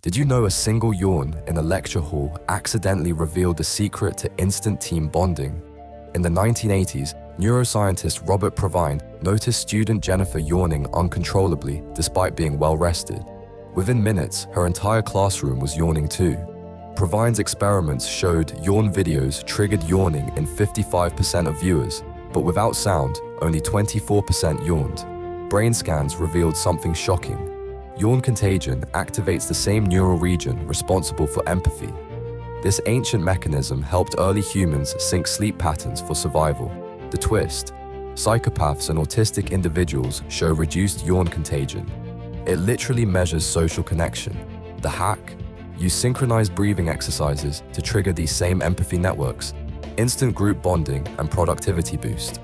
Did you know a single yawn in a lecture hall accidentally revealed the secret to instant team bonding? In the 1980s, neuroscientist Robert Provine noticed student Jennifer yawning uncontrollably despite being well rested. Within minutes, her entire classroom was yawning too. Provine's experiments showed yawn videos triggered yawning in 55% of viewers, but without sound, only 24% yawned. Brain scans revealed something shocking. Yawn contagion activates the same neural region responsible for empathy. This ancient mechanism helped early humans sync sleep patterns for survival. The twist: psychopaths and autistic individuals show reduced yawn contagion. It literally measures social connection. The hack? Use synchronized breathing exercises to trigger these same empathy networks. Instant group bonding and productivity boost.